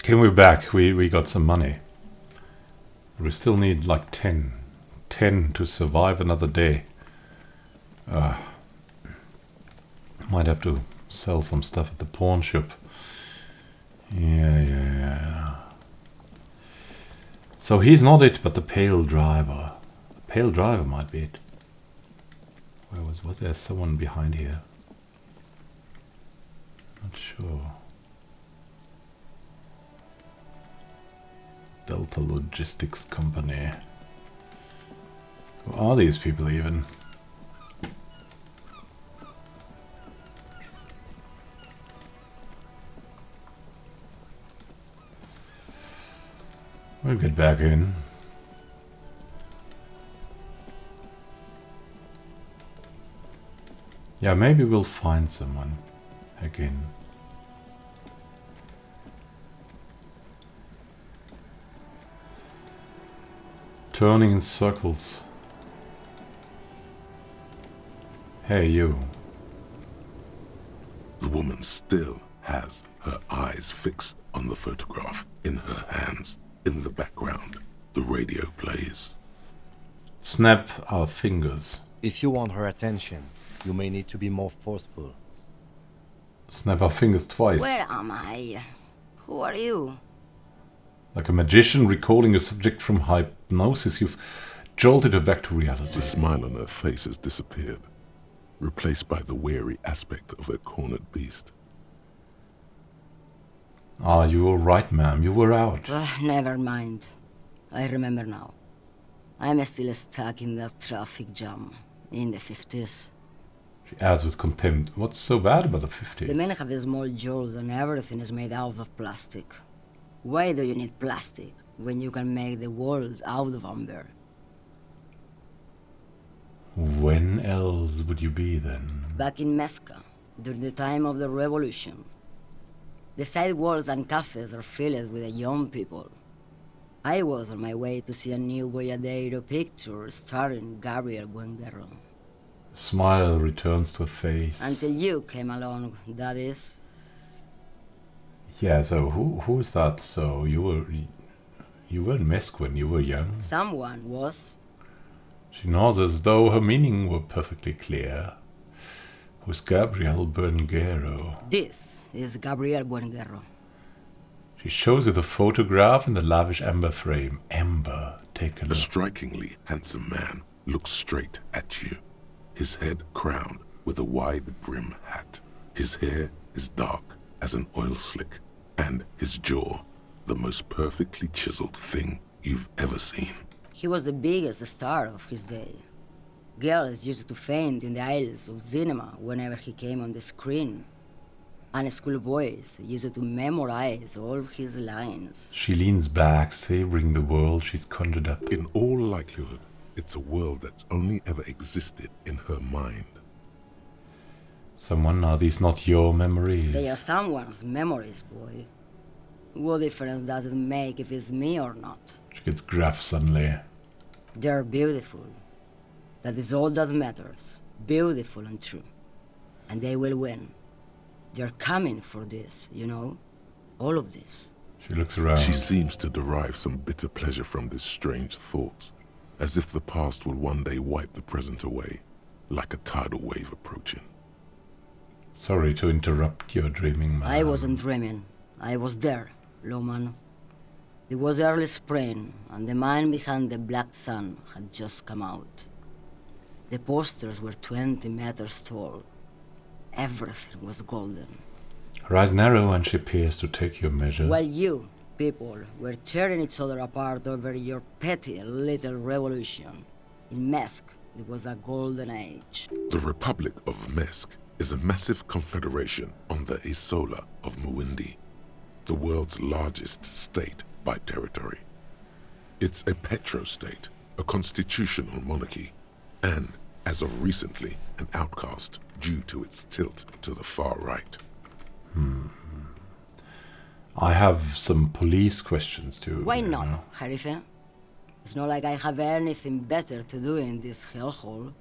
Okay, we're back. We got some money. We still need like 10 to survive another day. Might have to sell some stuff at the pawn shop. Yeah. So he's not it, but the pale driver. The pale driver might be it. Where was there someone behind here? Not sure. Delta Logistics Company. Who are these people even? We'll get back in. Yeah, maybe we'll find someone again. Turning in circles. Hey, you. The woman still has her eyes fixed on the photograph in her hands. In the background, the radio plays. Snap our fingers. If you want her attention, you may need to be more forceful. Snap our fingers twice. Where am I? Who are you? Like a magician recalling a subject from hypnosis, you've jolted her back to reality. The smile on her face has disappeared, replaced by the weary aspect of a cornered beast. Ah, you were right, ma'am. You were out. Never mind. I remember now. I'm still stuck in that traffic jam in the 50s. She adds with contempt. What's so bad about the 50s? The men have small jaws and everything is made out of plastic. Why do you need plastic when you can make the world out of amber? When else would you be then? Back in Mecca, during the time of the revolution. The sidewalks and cafes are filled with young people. I was on my way to see a new Boyadero picture starring Gabriel Buenguerro. A smile returns to her face. Until you came along, that is. Yeah, so who is that? So you were in Mesk when you were young? Someone was. She nods as though her meaning were perfectly clear. Who's Gabriel Buenguerro? This is Gabriel Buenguerro. She shows you the photograph in the lavish amber frame. Amber, take a look. A strikingly handsome man looks straight at you, his head crowned with a wide brim hat. His hair is dark as an oil slick, and his jaw the most perfectly chiseled thing you've ever seen. He was the biggest star of his day. Girls used to faint in the aisles of cinema whenever he came on the screen. And schoolboys used to memorize all his lines. She leans back, savoring the world she's conjured up. In all likelihood, it's a world that's only ever existed in her mind. Someone, are these not your memories? They are someone's memories, boy. What difference does it make if it's me or not? She gets gruff suddenly. They're beautiful. That is all that matters. Beautiful and true. And they will win. They're coming for this, you know? All of this. She looks around. She seems to derive some bitter pleasure from this strange thought, as if the past will one day wipe the present away, like a tidal wave approaching. Sorry to interrupt your dreaming, man. I wasn't dreaming. I was there, Loman. It was early spring, and the man behind the black sun had just come out. The posters were 20 meters tall. Everything was golden. Her eyes narrow and she appears to take your measure. While you, people, were tearing each other apart over your petty little revolution. In Methk, it was a golden age. The Republic of Mesk is a massive confederation on the Isola of Muindi, the world's largest state by territory. It's a petrostate, a constitutional monarchy, and, as of recently, an outcast due to its tilt to the far right. I have some police questions too. Why not, Harife? It's not like I have anything better to do in this hellhole.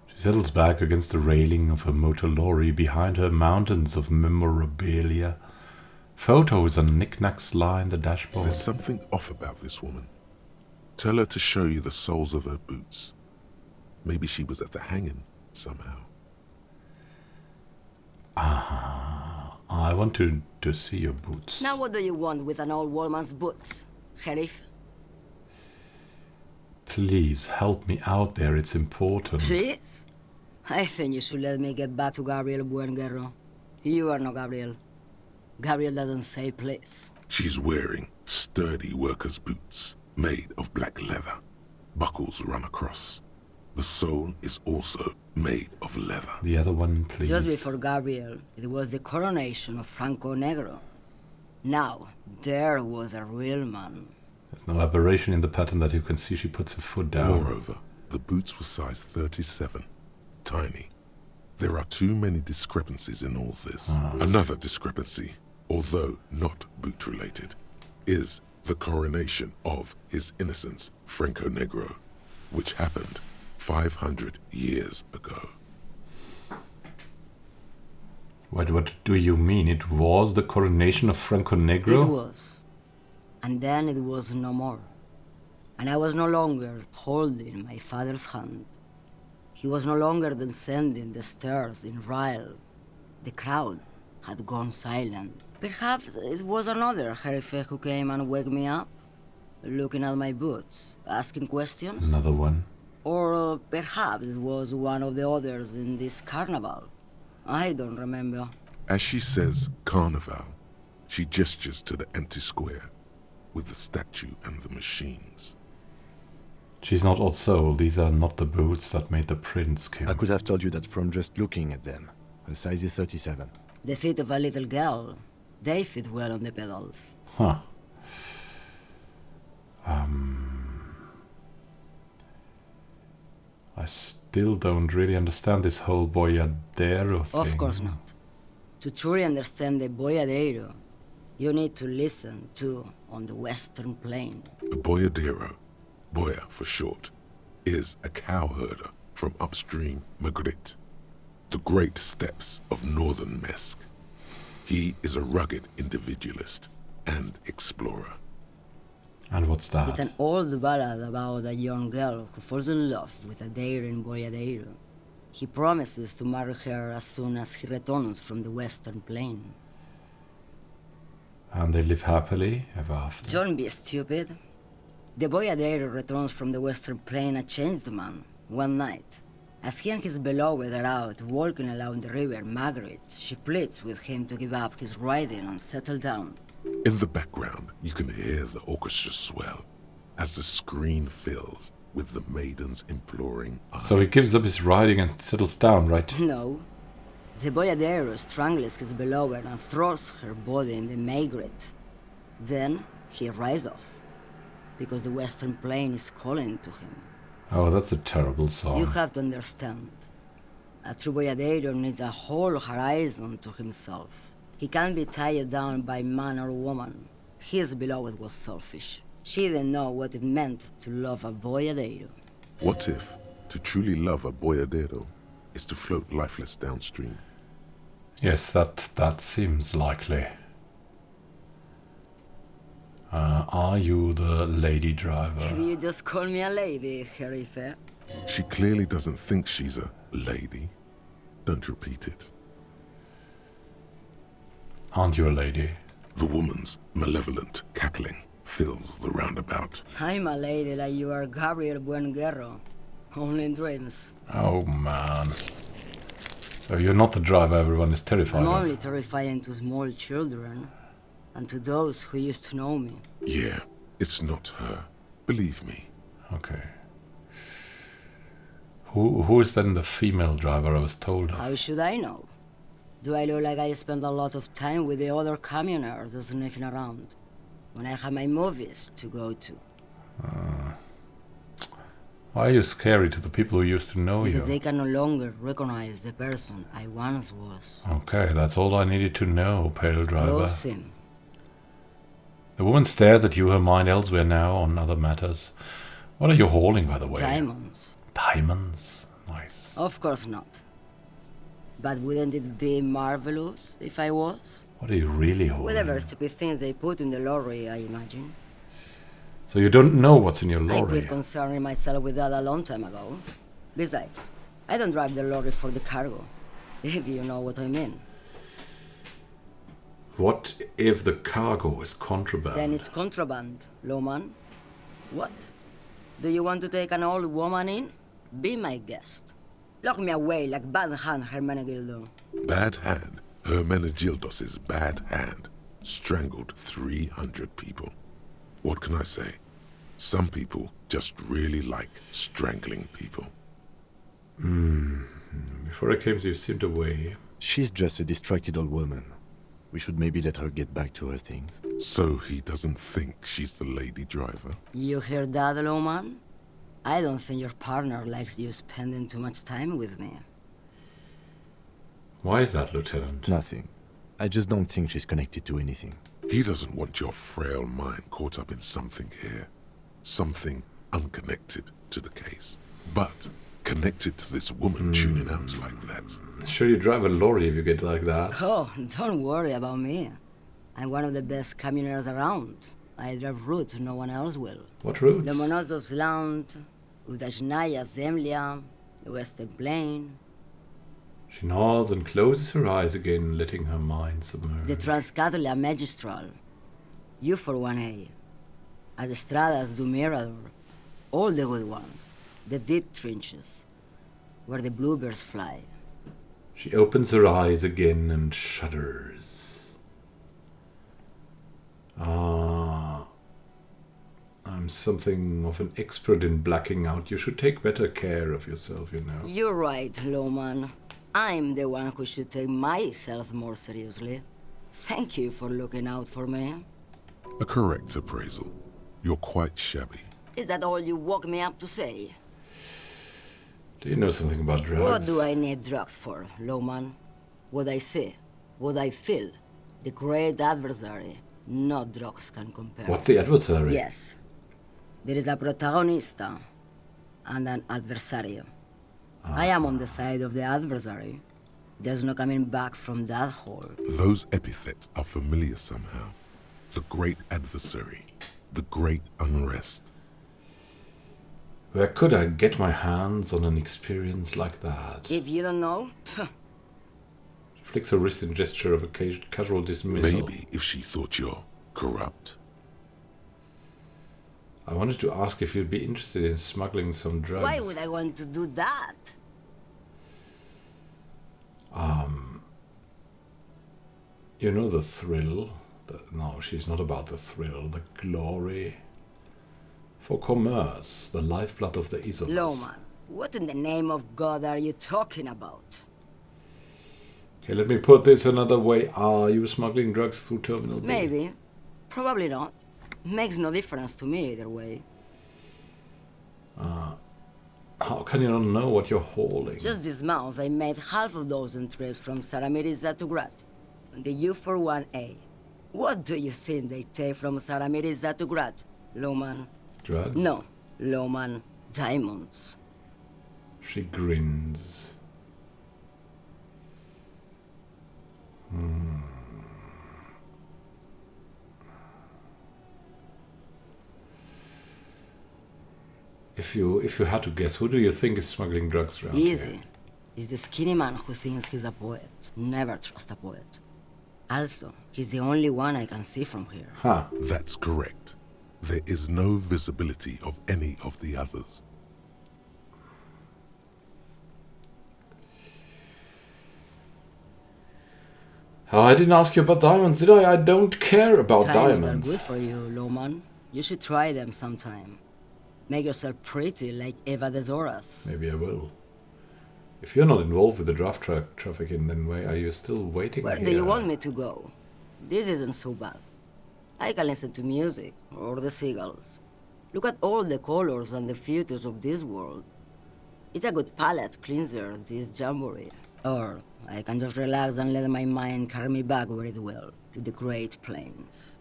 She settles back against the railing of her motor lorry. Behind her, mountains of memorabilia Photos and knickknacks line the dashboard. There's something off about this woman. Tell her to show you the soles of her boots. Maybe she was at the hanging somehow. I want to see your boots. Now what do you want with an old woman's boots, Sheriff? Please help me out there, it's important. Please? I think you should let me get back to Gabriel Buenguerro. You are not Gabriel. Gabriel doesn't say please. She's wearing sturdy worker's boots made of black leather. Buckles run across. The sole is also made of leather. The other one, please. Just before Gabriel, it was the coronation of Franco Negro. Now, there was a real man. There's no aberration in the pattern that you can see. She puts her foot down. Moreover, the boots were size 37. Tiny. There are too many discrepancies in all this. Another discrepancy, although not boot-related, is the coronation of His Innocence, Franco Negro, which happened 500 years ago. What do you mean? It was the coronation of Franco Negro? It was. And then it was no more. And I was no longer holding my father's hand. He was no longer descending the stairs in Ryle. The crowd had gone silent. Perhaps it was another Sheriff who came and woke me up, looking at my boots, asking questions. Another one. Or perhaps it was one of the others in this carnival. I don't remember. As she says carnival, she gestures to the empty square with the statue and the machines. She's not old soul. These are not the boots that made the prince kill. I could have told you that from just looking at them. The size is 37. The feet of a little girl, they fit well on the pedals. Huh. I still don't really understand this whole boyadero thing. Of course not. To truly understand the boyadero, you need to listen to On the Western Plain. A boyadero, boya for short, is a cowherder from upstream Magritte, the great steppes of northern Mesk. He is a rugged individualist and explorer. And what's that? It's an old ballad about a young girl who falls in love with a daring boyadero. He promises to marry her as soon as he returns from the Western Plain. And they live happily ever after. Don't be stupid. The boyadero returns from the Western Plain a changed man, one night. As he and his beloved are out walking along the river Margaret, she pleads with him to give up his riding and settle down. In the background, you can hear the orchestra swell as the screen fills with the maiden's imploring eyes. So he gives up his riding and settles down, right? No. The boyadero strangles his beloved and throws her body in the Margaret. Then he rides off, because the Western Plain is calling to him. Oh, that's a terrible song. You have to understand. A true boyadero needs a whole horizon to himself. He can't be tied down by man or woman. His beloved was selfish. She didn't know what it meant to love a boyadero. What if to truly love a boyadero is to float lifeless downstream? Yes, that seems likely. Are you the lady driver? You just call me a lady, Sheriff. She clearly doesn't think she's a lady. Don't repeat it. Aren't you a lady? The woman's malevolent cackling fills the roundabout. I'm a lady like you are Gabriel Buenguerro. Only in dreams. Oh, man. So you're not the driver everyone is terrified I'm of? only terrifying to small children. And to those who used to know me. Yeah, it's not her. Believe me. Okay. Who is then the female driver I was told of? How should I know? Do I look like I spend a lot of time with the other communers sniffing around when I have my movies to go to? Why are you scary to the people who used to know Because you? they can no longer recognize the person I once was. Okay, that's all I needed to know, pale driver. Close him. The woman stares at you, her mind elsewhere now on other matters. What are you hauling, by the way? Diamonds. Diamonds? Nice. Of course not. But wouldn't it be marvelous if I was? What are you really holding? Whatever stupid things they put in the lorry, I imagine. So you don't know what's in your I lorry? quit concerning myself with that a long time ago. Besides, I don't drive the lorry for the cargo, if you know what I mean. What if the cargo is contraband? Then it's contraband, Lawman. What? Do you want to take an old woman in? Be my guest. Lock me away like Bad Hand Hermenegildo. Bad Hand, Hermenegildos's bad hand, strangled 300 people. What can I say? Some people just really like strangling people. Before I came, you seemed away. She's just a distracted old woman. We should maybe let her get back to her things. So he doesn't think she's the lady driver? You hear that, Lawman? I don't think your partner likes you spending too much time with me. Why is that, Lieutenant? Nothing. I just don't think she's connected to anything. He doesn't want your frail mind caught up in something here. Something unconnected to the case. But connected to this woman tuning out like that. Sure you drive a lorry if you get like that. Oh, don't worry about me. I'm one of the best camioners around. I drive routes no one else will. What routes? Lomonosov's Land, Udachnaya Zemlya, the Western Plain, She nods and closes her eyes again, letting her mind submerge. the Transcatolia Magistral, U41A, Autostradas do Mirador, all the good ones, the deep trenches, where the bluebirds fly. She opens her eyes again and shudders. I'm something of an expert in blacking out. You should take better care of yourself, you know. You're right, Lawman. I'm the one who should take my health more seriously. Thank you for looking out for me. A correct appraisal. You're quite shabby. Is that all you woke me up to say? Do you know something about drugs? What do I need drugs for, Lawman? What I see, what I feel, the great adversary. No drugs can compare. What's the adversary? Yes. There is a protagonista and an adversario. I am on the side of the adversary. There's no coming back from that hole. Those epithets are familiar somehow. The great adversary. The great unrest. Where could I get my hands on an experience like that? If you don't know, She flicks her wrist in gesture of a casual dismissal. Maybe if she thought you're corrupt. I wanted to ask if you'd be interested in smuggling some drugs. why would I want to do that? You know the thrill? No, she's not about the thrill. The glory. For commerce, the lifeblood of the Isolas. Lawman, what in the name of God are you talking about? Okay, let me put this another way. Are you smuggling drugs through Terminal B? Maybe. Probably not. Makes no difference to me either way. How can you not know what you're hauling? Just this month, I made half a dozen trips from Saramiriza to Grad, on the U41A. What do you think they take from Saramiriza to Grad, Lawman? Drugs? No, Lawman, diamonds. She grins. If you had to guess, who do you think is smuggling drugs around Easy. here? He's the skinny man who thinks he's a poet. Never trust a poet. Also, he's the only one I can see from here. Huh. That's correct. There is no visibility of any of the others. Oh, I didn't ask you about diamonds, did I? I don't care about Diamonds diamonds. are good for you, Lawman. You should try them sometime. Make yourself pretty like Eva de Zoras. Maybe I will. If you're not involved with the draft trafficking, then why are you still waiting Where here? do you want me to go? This isn't so bad. I can listen to music, or the seagulls. Look at all the colors and the futures of this world. It's a good palate cleanser, this jamboree. Or I can just relax and let my mind carry me back where it will, to the Great Plains.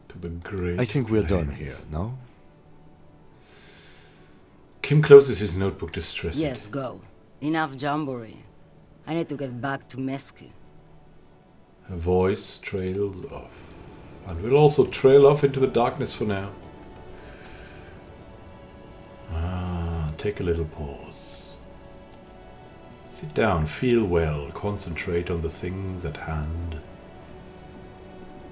To the great I think we're done plains. here, no? Kim closes his notebook distressed. Yes, go. Enough jamboree. I need to get back to Mesky. Her voice trails off. And will also trail off into the darkness for now. Take a little pause. Sit down, feel well, concentrate on the things at hand.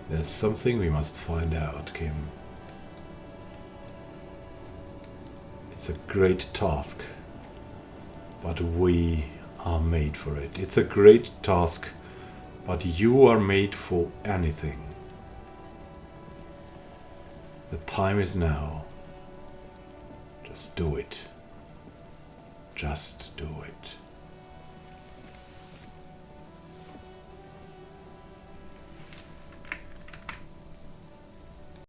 There's something we must find out, Kim. It's a great task, but we are made for it. It's a great task, but you are made for anything. The time is now. Just do it. Just do it.